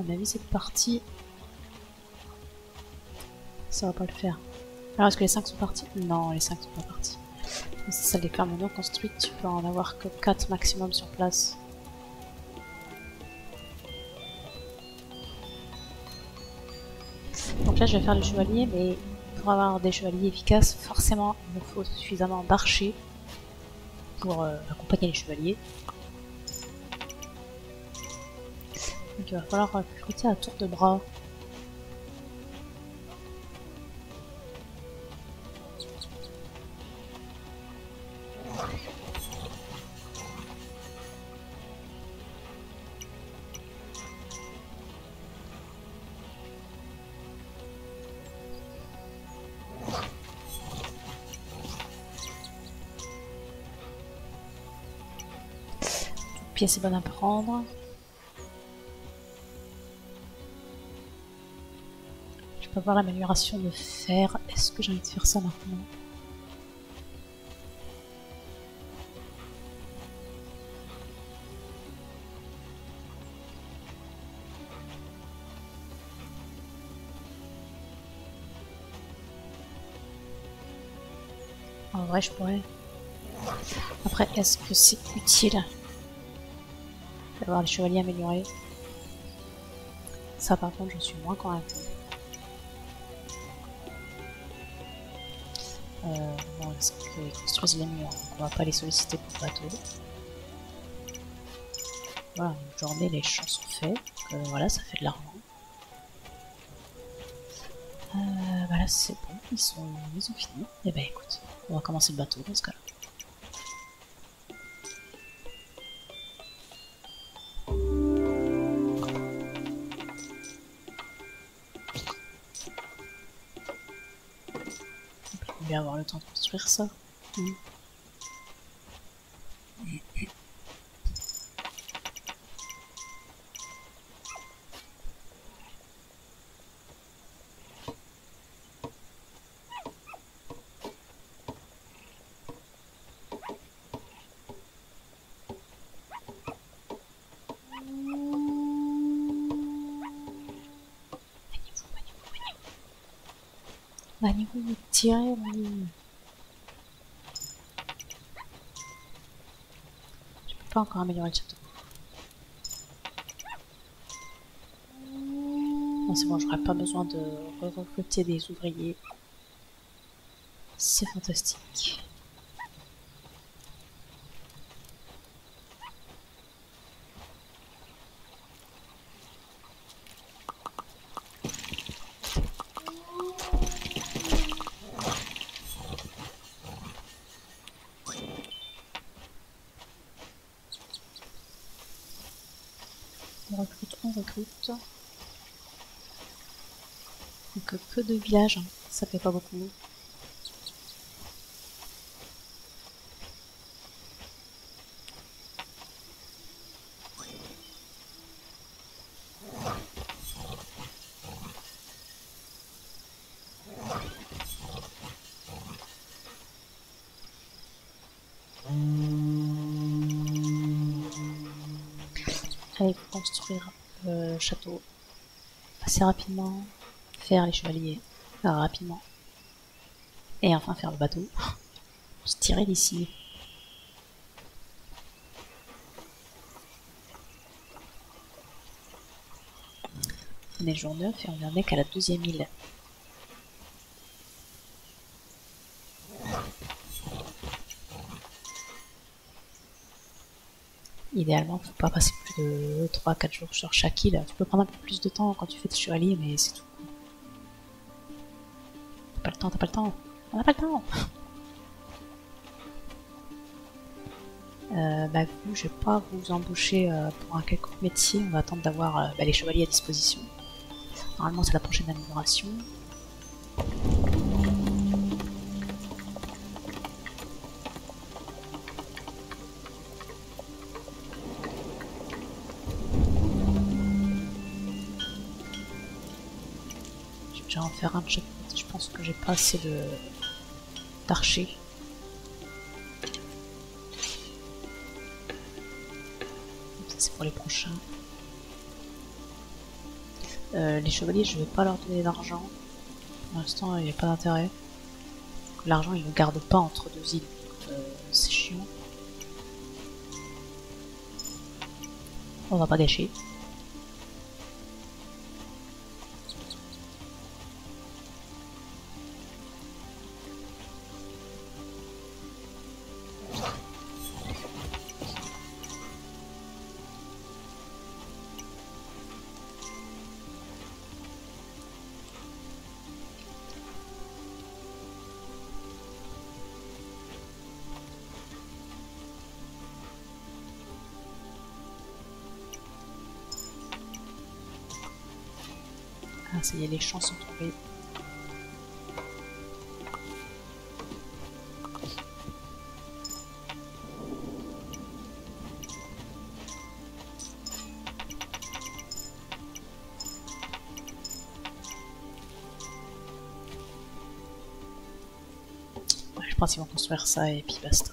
mon avis, cette partie, ça va pas le faire. Alors, est-ce que les 5 sont partis? Non, les 5 sont pas partis. C'est ça, les fermes non construites, tu peux en avoir que 4 maximum sur place. Donc là, je vais faire les chevaliers, mais pour avoir des chevaliers efficaces, forcément, il me faut suffisamment d'archers pour accompagner les chevaliers. Donc il va falloir recruter à tour de bras. Toute pièce est bonne à prendre. Je peux avoir l'amélioration de fer. Est-ce que j'ai envie de faire ça maintenant? En vrai, je pourrais. Après, est-ce que c'est utile d'avoir les chevaliers améliorés? Ça, par contre, je suis moins convaincue. Bon, est-ce qu'ils construisent les murs? Donc on va pas les solliciter pour le bateau. Voilà, une journée, les champs sont faits. Donc, voilà, ça fait de l'argent. Bah là, c'est bon, ils ont fini. Et ben écoute, on va commencer le bateau dans ce cas-là. On va bien avoir le temps de construire ça. Maniou, tirez, Maniou. Je peux pas encore améliorer le château. Non, c'est bon, j'aurais pas besoin de recruter des ouvriers. C'est fantastique. On recrute. Donc peu de villages, hein. Ça fait pas beaucoup. Allez, construire le château assez rapidement, faire les chevaliers rapidement, et enfin faire le bateau. Se tirer d'ici. On est jour 9 et on n'en est qu'à la 2e île. Idéalement, faut pas passer plus de 3-4 jours sur chaque île. Tu peux prendre un peu plus de temps quand tu fais tes chevaliers, mais c'est tout. T'as pas le temps, t'as pas le temps. On n'a pas le temps. Bah vous, je vais pas vous embaucher pour un quelconque métier. On va attendre d'avoir les chevaliers à disposition. Normalement, c'est la prochaine amélioration. Je vais déjà en faire un de chaque côté. Je pense que j'ai pas assez d'archers. Ça, c'est pour les prochains. Les chevaliers, je vais pas leur donner d'argent. Pour l'instant, il n'y a pas d'intérêt. L'argent, ils ne le gardent pas entre deux îles. C'est chiant. On va pas gâcher. Ah, ça y est, les champs sont tombés. Ouais, je pense qu'ils vont construire ça et puis basta.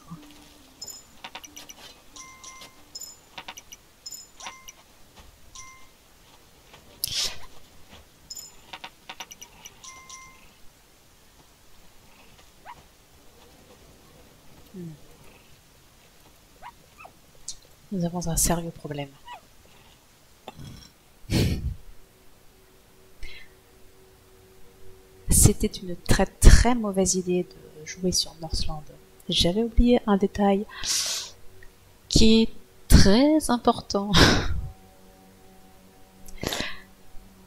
Nous avons un sérieux problème. C'était une très très mauvaise idée de jouer sur Northland. J'avais oublié un détail qui est très important.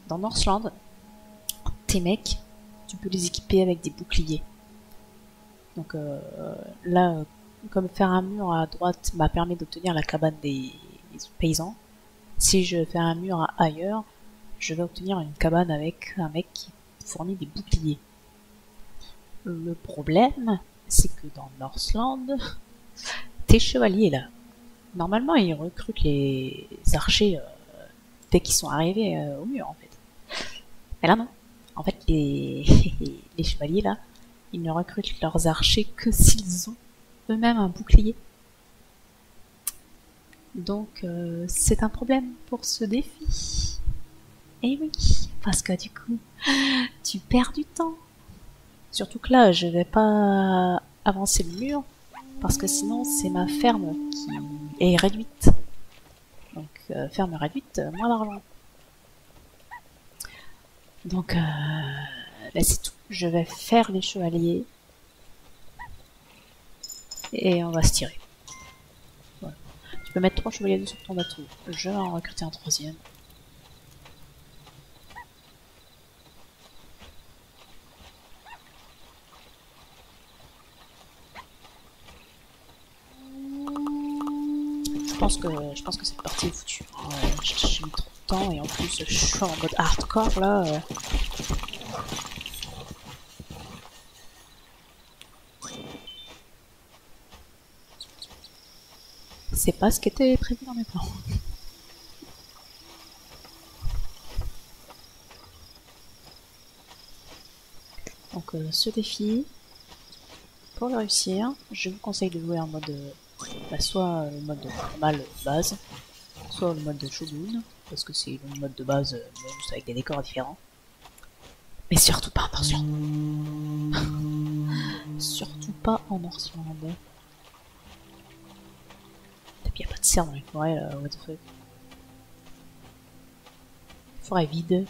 Dans Northland, tes mecs, tu peux les équiper avec des boucliers. Donc là, comme faire un mur à droite m'a permis d'obtenir la cabane des paysans, si je fais un mur ailleurs, je vais obtenir une cabane avec un mec qui fournit des boucliers. Le problème, c'est que dans Northland, tes chevaliers là, normalement ils recrutent les archers dès qu'ils sont arrivés au mur en fait. Mais là non. En fait les chevaliers là, ils ne recrutent leurs archers que s'ils ont eux-mêmes un bouclier. Donc c'est un problème pour ce défi. Et oui, parce que du coup, tu perds du temps. Surtout que là, je vais pas avancer le mur, parce que sinon c'est ma ferme qui est réduite. Donc ferme réduite, moins d'argent. Donc là c'est tout. Je vais faire les chevaliers. Et on va se tirer. Voilà. Tu peux mettre 3 chevaliers sur ton bateau. Je vais en recruter un 3e. Je pense que cette partie est foutue. J'ai mis trop de temps et en plus je suis en mode hardcore là. C'est pas ce qui était prévu dans mes plans. Donc ce défi, pour le réussir, je vous conseille de jouer en mode soit le mode normal base, soit le mode de Shogun, parce que c'est le mode de base mais juste avec des décors différents. Mais surtout pas en Northland. Surtout pas en Northland. Et puis y a pas de cerf dans les forêts là, what the fuck. Forêt vide.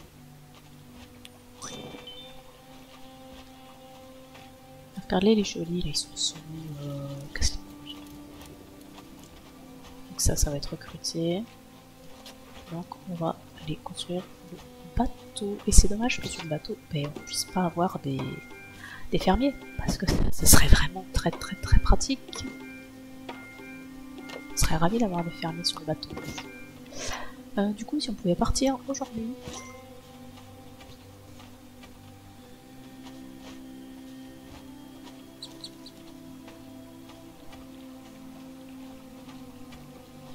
Regardez les chevaliers, là ils sont sous donc ça va être recruté. Donc on va aller construire le bateau. Et c'est dommage que sur le bateau, ben, on puisse pas avoir des fermiers. Parce que ça serait vraiment très très très pratique. On serait ravis d'avoir des fermiers sur le bateau. Du coup, si on pouvait partir aujourd'hui.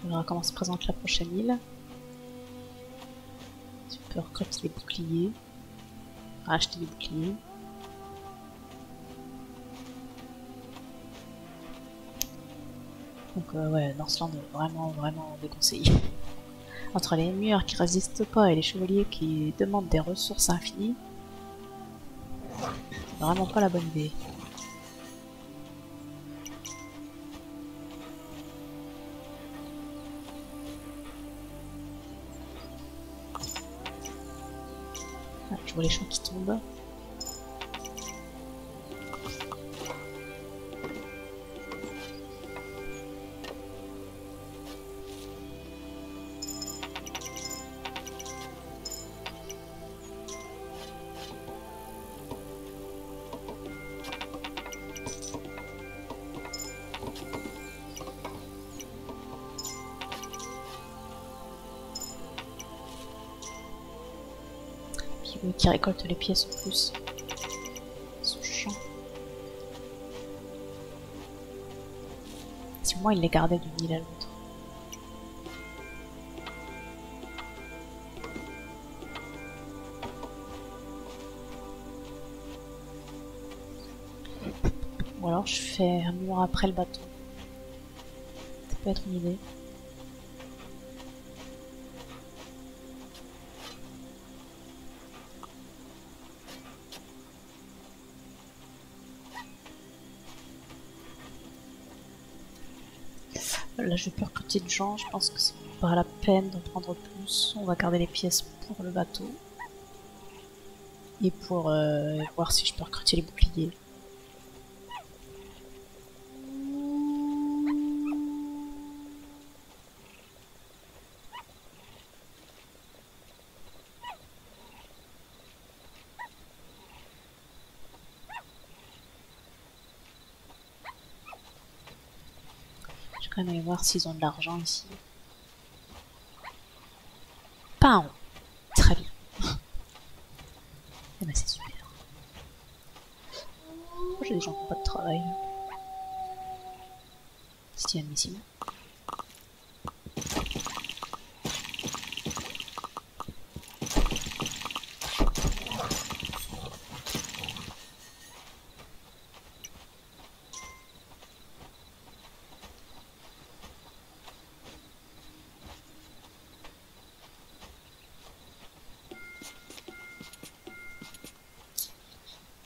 On verra comment se présente la prochaine île. Tu peux recruter des boucliers. Acheter des boucliers. Donc ouais, Northland vraiment vraiment déconseillé. Entre les murs qui résistent pas et les chevaliers qui demandent des ressources infinies, c'est vraiment pas la bonne idée. Ah, je vois les champs qui tombent. Qui récolte les pièces en plus. Son champ. Si moi il les gardait d'une île à l'autre. Ou alors je fais un mur après le bateau. Ça peut être une idée. Là je vais plus recruter de gens, je pense que c'est pas la peine d'en prendre plus. On va garder les pièces pour le bateau. Et pour voir si je peux recruter les boucliers. Je vais quand même aller voir s'ils ont de l'argent ici. Pas un rond. Très bien. Eh ben c'est super. Pourquoi j'ai des gens qui n'ont pas de travail? C'est inadmissible.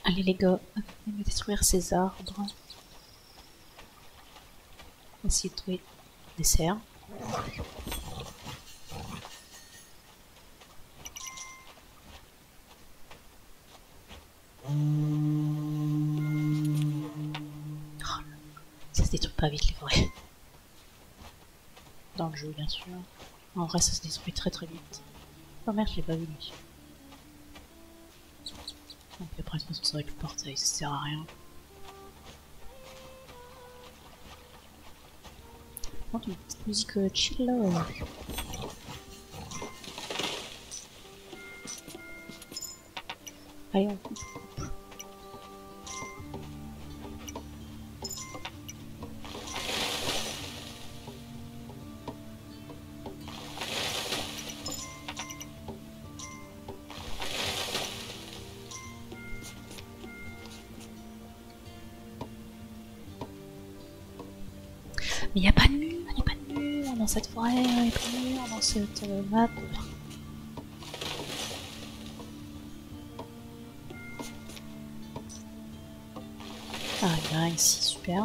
Allez les gars, venez me détruire ces arbres. Essayer de trouver des serres. Oh, ça se détruit pas vite les forêts. Dans le jeu bien sûr. En vrai ça se détruit très très vite. Oh merde je l'ai pas vu lui. Donc après de toute façon ça va être le portail, ça sert à rien. Par contre une petite musique chill là. Allez on coupe. Mais y a pas de mur, y a pas de mur dans cette forêt, y a pas de mur dans cette map. Ah, il y en a ici, super.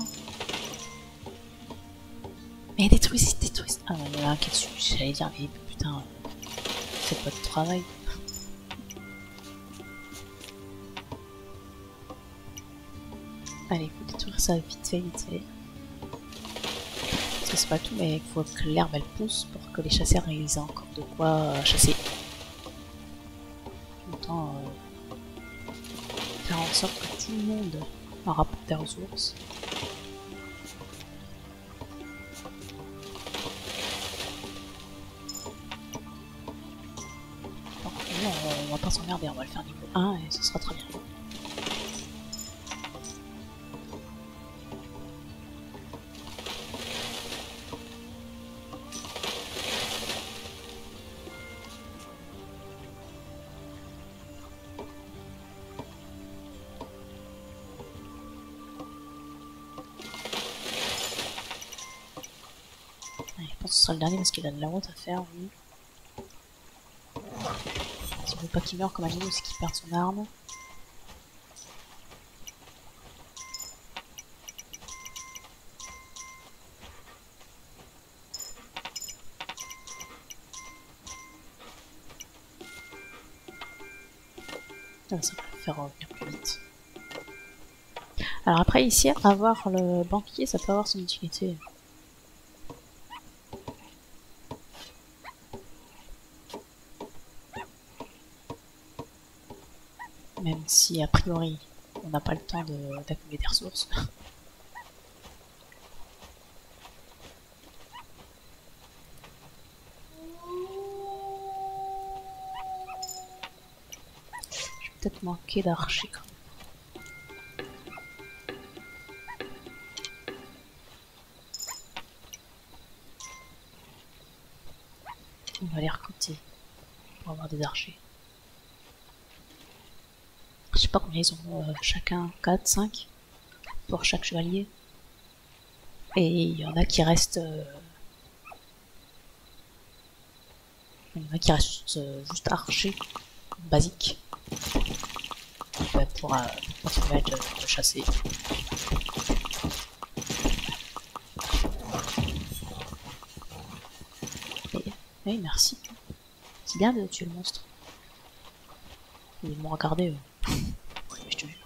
Mais détruisez, détruisez. Ah, il y en a un qui est dessus, j'allais dire, mais putain, faites pas de travail. Allez, faut détruire ça vite fait, vite fait. Parce que c'est pas tout, mais il faut que l'herbe elle pousse pour que les chasseurs aient encore de quoi chasser. En même temps, faire en sorte que tout le monde rapporte des ressources. Donc nous, on va pas s'emmerder, on va le faire niveau 1 et ce sera très bien. Je pense que ce sera le dernier parce qu'il a de la route à faire, oui. S'il veut pas qu'il meure comme animal, c'est qu'il perd son arme. Ça va le faire revenir plus vite. Alors après ici, avoir le banquier, ça peut avoir son utilité. Même si a priori on n'a pas le temps d'accumuler des ressources. Je vais peut-être manquer d'archers quand même. On va les recruter pour avoir des archers. Je sais pas combien ils ont chacun, 4, 5 pour chaque chevalier. Et il y en a qui restent. Il y en a qui restent juste archers, basiques. Pour continuer à te chasser. Oui, merci. C'est bien de tuer le monstre. Ils m'ont regardé. Je te jure.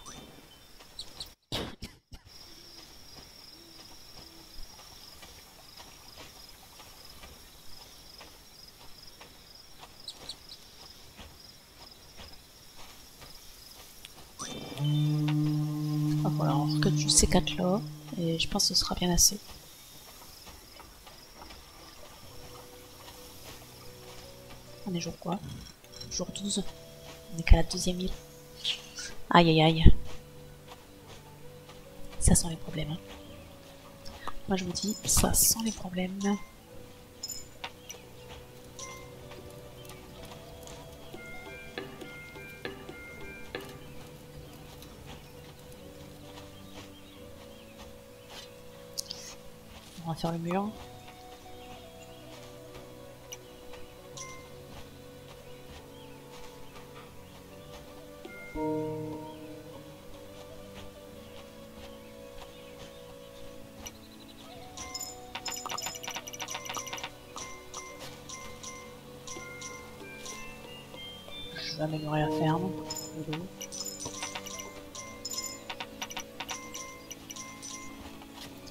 Ah, voilà, on recrute juste ces 4 là. Et je pense que ce sera bien assez. On est jour quoi? Jour 12. On est qu'à la 2e île. Aïe aïe aïe. Ça sent les problèmes. Hein. Moi je vous dis, ça sent les problèmes. On va faire le mur. Je vais améliorer la ferme.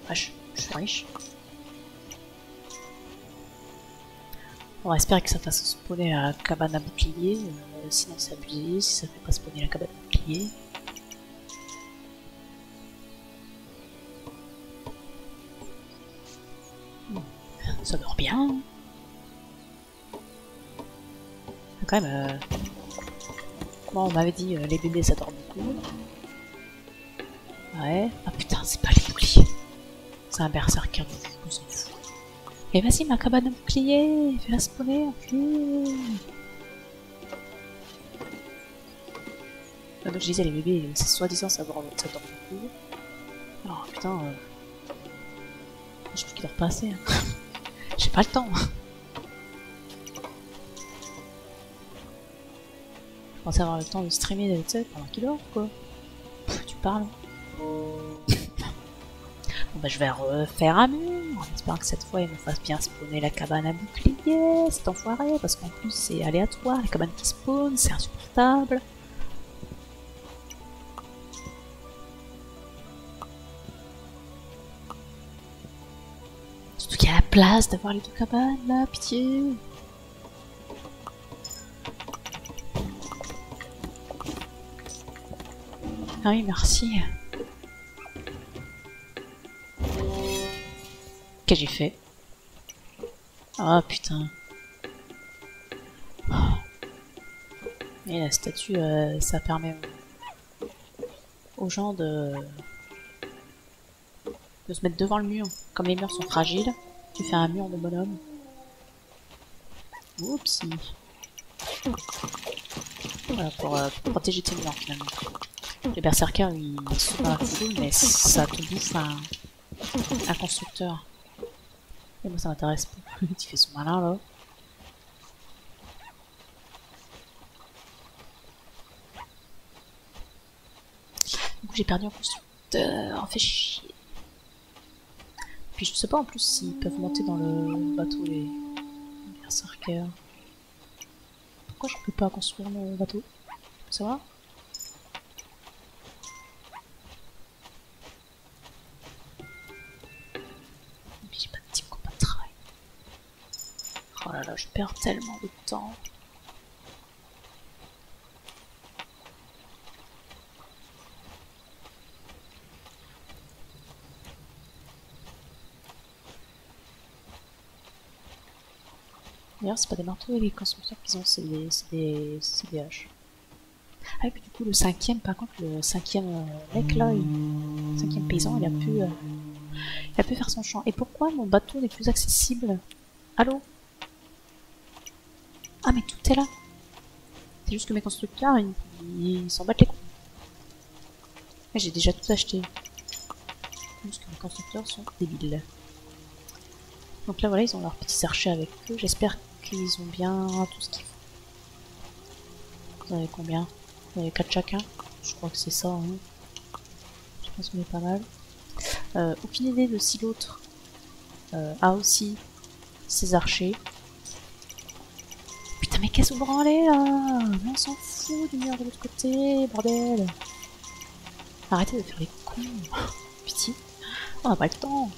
Ah, je suis riche. On va espérer que ça fasse spawner la cabane à bouclier, sinon c'est abusé si ça fait pas spawner la cabane à bouclier. Ça dort bien. Quand même, bon, on m'avait dit les bébés ça dort beaucoup. Ouais. Ah putain, c'est pas les boucliers. C'est un berserker, on s'en fout. Et vas-y, ma cabane à bouclier, fais-la spawner, enculé. Donc je disais, les bébés, c'est soi-disant ça dort beaucoup. Oh putain, je peux qu'ils doivent passer. Hein. J'ai pas le temps. Je pensais avoir le temps de streamer pendant qu'il dort, quoi. Pff, tu parles. Bon bah je vais refaire un mur, en espérant que cette fois il me fasse bien spawner la cabane à bouclier, cet enfoiré, parce qu'en plus c'est aléatoire, la cabane qui spawn, c'est insupportable. Surtout qu'il y a la place d'avoir les 2 cabanes là, pitié. Ah oui, merci. Qu'est-ce que j'ai fait? Ah putain. Et la statue, ça permet aux gens de se mettre devant le mur. Comme les murs sont fragiles, tu fais un mur de bonhomme. Oups. Voilà, pour protéger tes murs finalement. Les berserkers ils sont dans la foule, mais ça te bouffe un constructeur. Et moi ça m'intéresse pas. Tu fais son malin là. j'ai perdu un constructeur. Fait chier. Puis je sais pas en plus s'ils peuvent monter dans le bateau les berserkers. Pourquoi je peux pas construire mon bateau? Ça va? Et puis j'ai pas de type combat de travail. Oh là là, je perds tellement de temps. D'ailleurs, c'est pas des marteaux et les constructeurs qu'ils ont, c'est des haches. Ah, et puis du coup, le cinquième, par contre, le cinquième mec là, le cinquième paysan, il a pu faire son champ. Et pourquoi mon bateau n'est plus accessible? Allô? Ah, mais tout est là. C'est juste que mes constructeurs, ils s'en battent les couilles. Mais j'ai déjà tout acheté. Juste que mes constructeurs sont débiles. Donc là, voilà, ils ont leurs petits archers avec eux. J'espère qu'ils ont bien tout ce qu'il faut. Vous en avez combien? Vous en avez 4 chacun? Je crois que c'est ça. Hein. Je pense qu'on est pas mal. Aucune idée de si l'autre a aussi ses archers. Putain, mais qu'est-ce que vous branlez là? On s'en fout du mur de l'autre côté, bordel. Arrêtez de faire les cons. Pitié. On n'a pas le temps.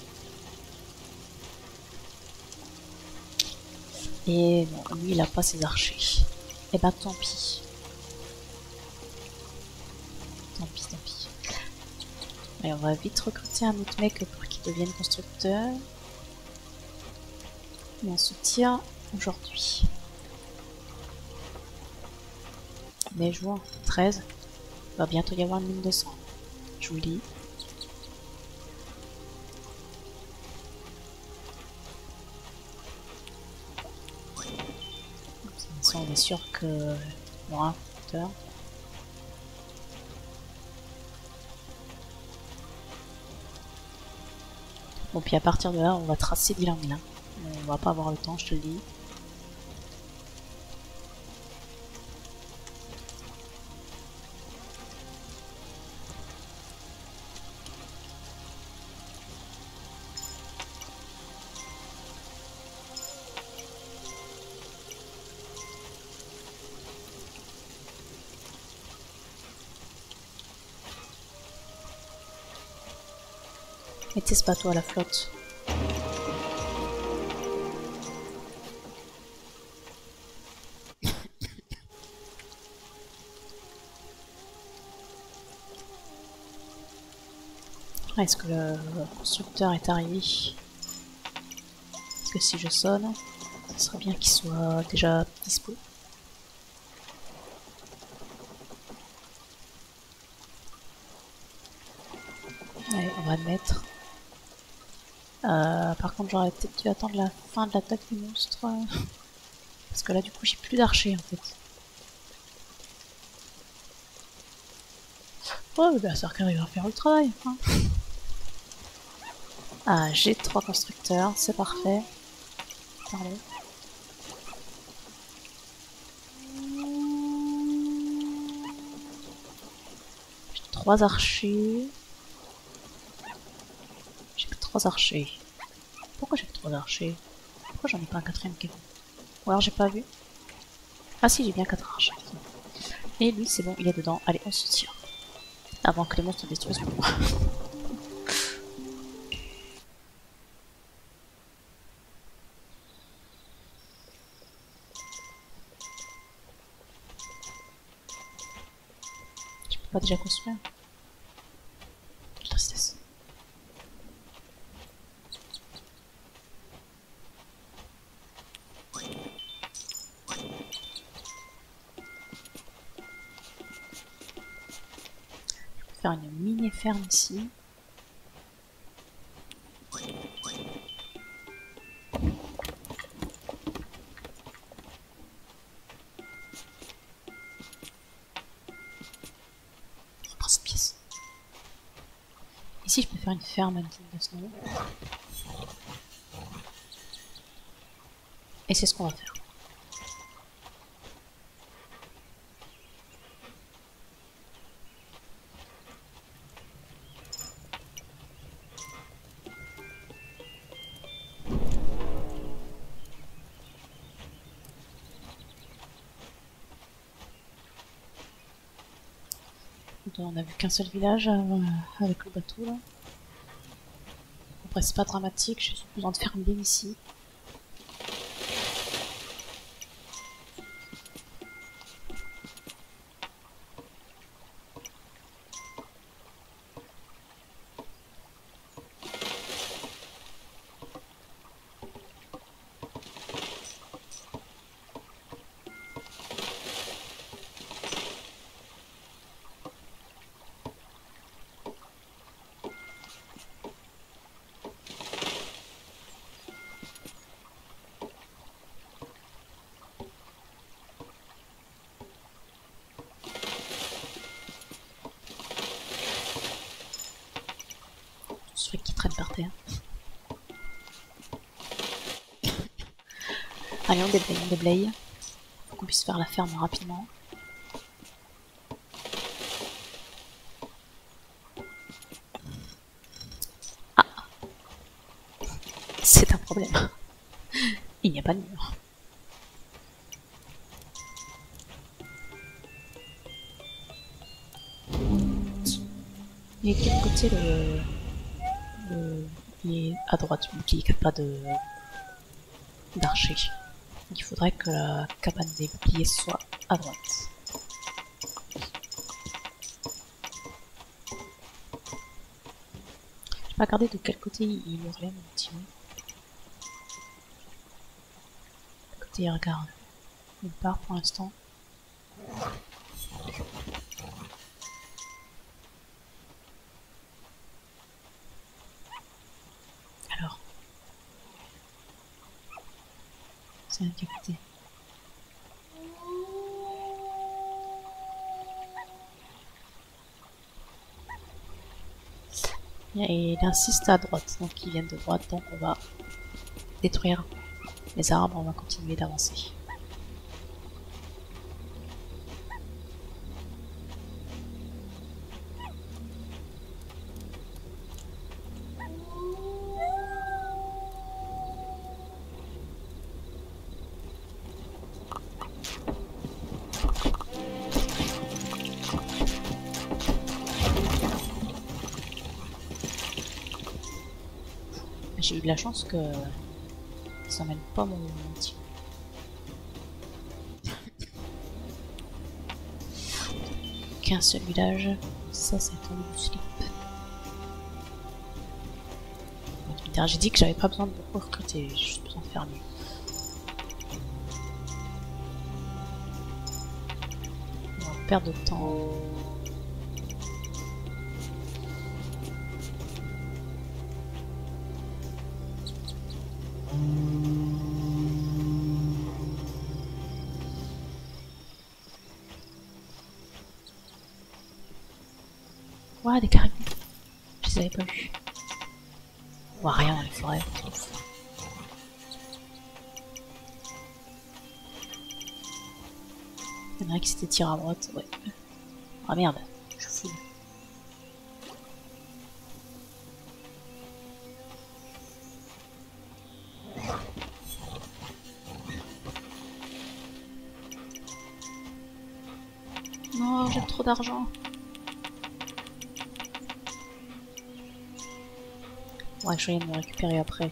Et bon, lui il a pas ses archers. Et ben tant pis. Tant pis, tant pis. Allez, on va vite recruter un autre mec pour qu'il devienne constructeur. Et on se tire aujourd'hui. Mai, juin, 13. Il va bientôt y avoir une mine de sang. Je vous le dis. On est sûr que il y aura un compteur. Bon, puis à partir de là, on va tracer d'île-en-île. On va pas avoir le temps, je te le dis. Mettez ce bateau à la flotte. Est-ce que le constructeur est arrivé? Parce que si je sonne, ce serait bien qu'il soit déjà dispo. Allez, on va le mettre. Par contre, j'aurais peut-être dû attendre la fin de l'attaque du monstre. Parce que là, du coup, j'ai plus d'archers en fait. Oh, le berserker il va faire le travail. Hein. Ah, j'ai 3 constructeurs, c'est parfait. Pardon. J'ai 3 archers. J'ai que 3 archers. Pourquoi j'ai que 3 archers? Pourquoi j'en ai pas un quatrième qui est bon? Ou alors j'ai pas vu. Ah si, j'ai bien 4 archers. Et lui, c'est bon, il est dedans. Allez, on se tire. Avant que les monstres détruisent mon roi. Tu peux pas déjà construire? Quelle tristesse. Faire une mini ferme ici. On reprend cette pièce. Ici, je peux faire une ferme digne de ce nom. Et c'est ce qu'on va faire. on a vu qu'un seul village avec le bateau là. Après c'est pas dramatique, j'ai juste besoin de faire une ligne ici. Ce truc qui traîne par terre. Allez, on déblaye. Faut qu'on puisse faire la ferme rapidement. Ah, c'est un problème. Il n'y a pas de mur. Et de quel côté il est à droite, le bouclier qui n'a pas d'archer. Il faudrait que la cabane des boucliers soit à droite. J'ai pas regardé de quel côté il hurlait mon petit loup. Quel côté il regarde. Il part pour l'instant. Alors. C'est un quel côté. Et il insiste à droite, donc ils viennent de droite, donc on va détruire les arbres, on va continuer d'avancer. J'ai eu de la chance que ça mène pas mon petit. Qu'un seul village, ça c'est tombé du slip. J'ai dit que j'avais pas besoin de beaucoup recruter, j'ai juste besoin de faire mieux. On va perdre de temps. Ouah, des caribous. Je les avais pas vus. On voit rien dans les forêts. Il y en a un qui s'était tiré à droite, ouais. Ah merde, je suis fou. Non, j'ai trop d'argent. Ouais, je vais me récupérer après.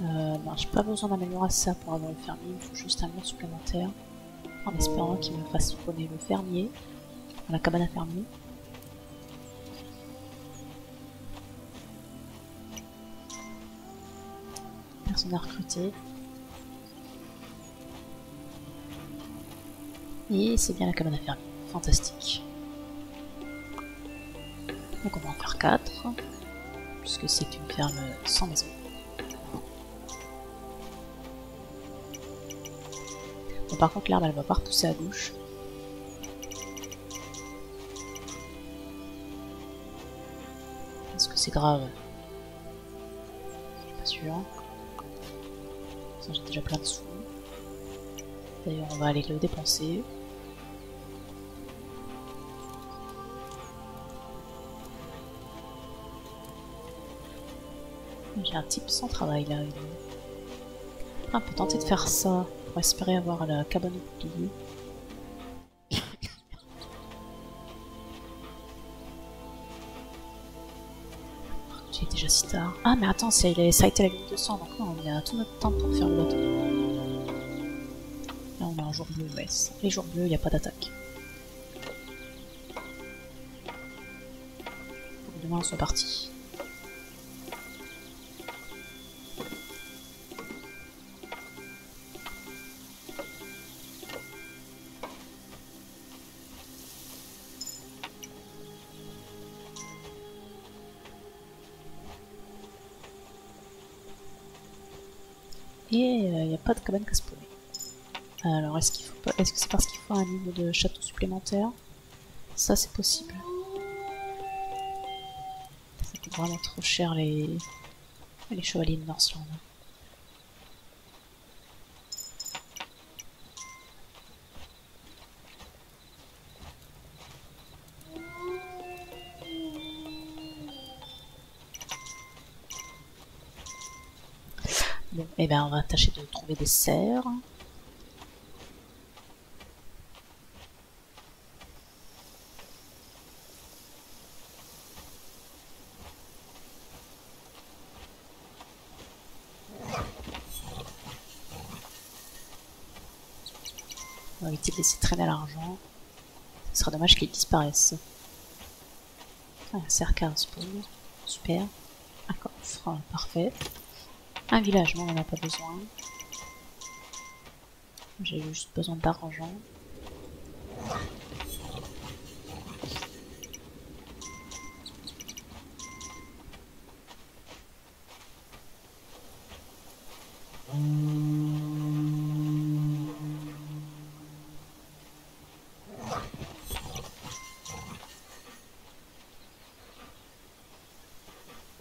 Non, j'ai pas besoin d'améliorer ça pour avoir le fermier, il me faut juste un mur supplémentaire. En espérant qu'il me fasse spawner le fermier, la cabane à fermier. Personne à recruter. Et c'est bien la cabane à fermier. Fantastique. Donc on va en faire 4, puisque c'est une ferme sans maison. Bon, par contre l'herbe elle va pas repousser à gauche. Est-ce que c'est grave? Je suis pas sûr. Ça, j'ai déjà plein de sous. D'ailleurs on va aller le dépenser. J'ai un type sans travail là. On peut tenter de faire ça pour espérer avoir la cabane au bouclier. J'ai déjà si tard. Ah mais attends, ça a été la ligne 200, donc non, on a tout notre temps pour faire le bateau. Là on est en jour bleu, ouais. Les jours bleus, il n'y a pas d'attaque. Demain on soit parti. Et il n'y a pas de cabane qu'à spawner. Alors est-ce qu'il faut pas. Est-ce que c'est parce qu'il faut un niveau de château supplémentaire? Ça c'est possible. Ça coûte vraiment trop cher les chevaliers de Northland. Bon, et ben on va tâcher de trouver des serres. On va éviter de laisser traîner l'argent. Ce sera dommage qu'il disparaisse. Un cercle à spawn. Super. Un coffre, parfait. Un village, non, on n'en a pas besoin. J'ai juste besoin d'argent.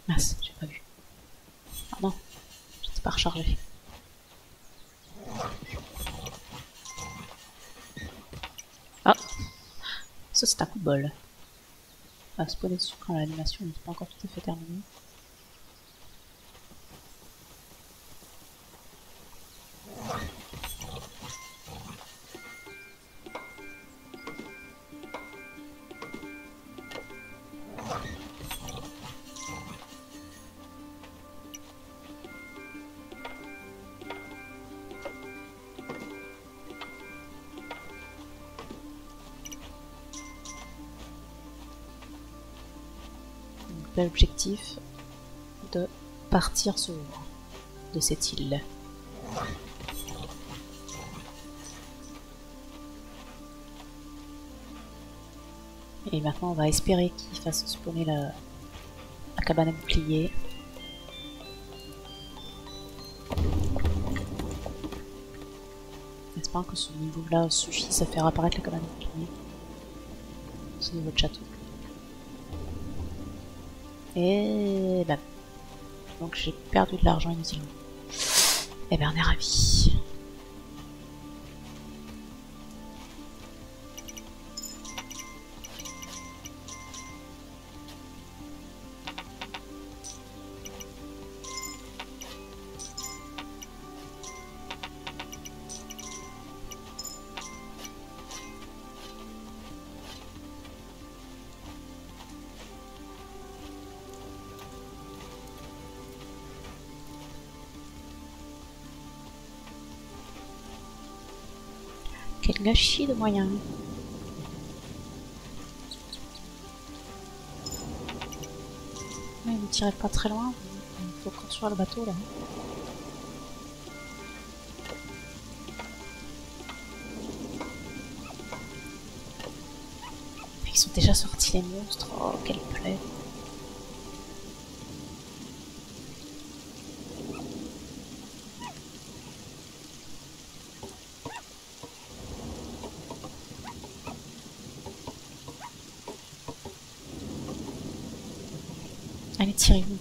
Mince, j'ai pas vu. Ah non, j'étais pas rechargé. Ah, ça c'est un coup de bol. Ah, spawner dessus quand l'animation n'est pas encore tout à fait terminée. L'objectif de partir ce jour de cette île. Et maintenant on va espérer qu'il fasse spawner la cabane à bouclier. J'espère que ce niveau là suffise à faire apparaître la cabane à bouclier. Ce niveau de château. Et bam. Donc j'ai perdu de l'argent inutilement. Et ben on est ravis. Quel gâchis de moyens. Mais ne tirez pas très loin, il faut construire le bateau là. Ils sont déjà sortis les monstres, oh quelle plaie. Allez, tirez-vous.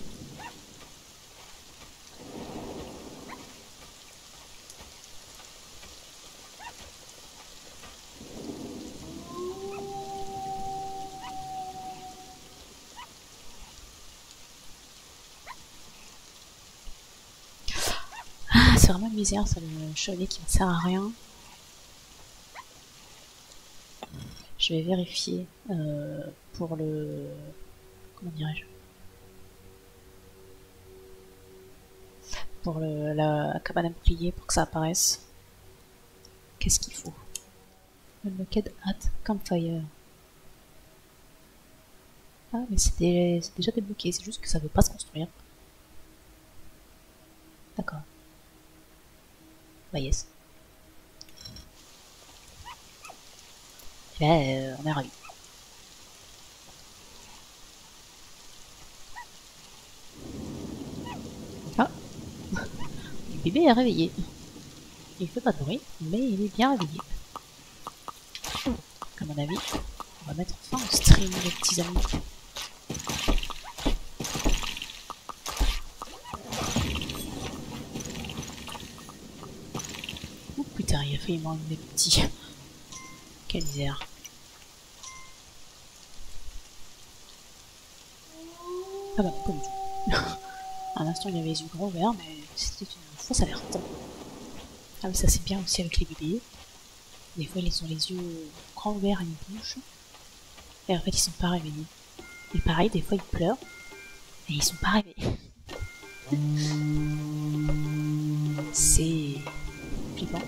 c'est vraiment une misère, ça, le chevalier qui ne sert à rien. Je vais vérifier pour le... Comment dirais-je? Pour la cabane à bouclier, pour que ça apparaisse. Qu'est-ce qu'il faut? Unlocked at Campfire. Ah, mais c'est déjà débloqué, c'est juste que ça veut pas se construire. D'accord. Bah yes. On est ravis. Ah, le bébé est réveillé. Il fait pas de bruit, mais il est bien réveillé. À mon avis, on va mettre fin au stream, les petits amis. Oh putain, il a failli m'enlever mes petits. Quelle misère. Ah bah non, pas du tout. À l'instant, il avait les yeux grands ouverts, mais c'était une fausse alerte. Ah mais ça c'est bien aussi avec les bébés. Des fois, ils ont les yeux grands ouverts et une bouche. Et en fait, ils sont pas réveillés. Et pareil, des fois, ils pleurent. Et ils sont pas réveillés. C'est flippant.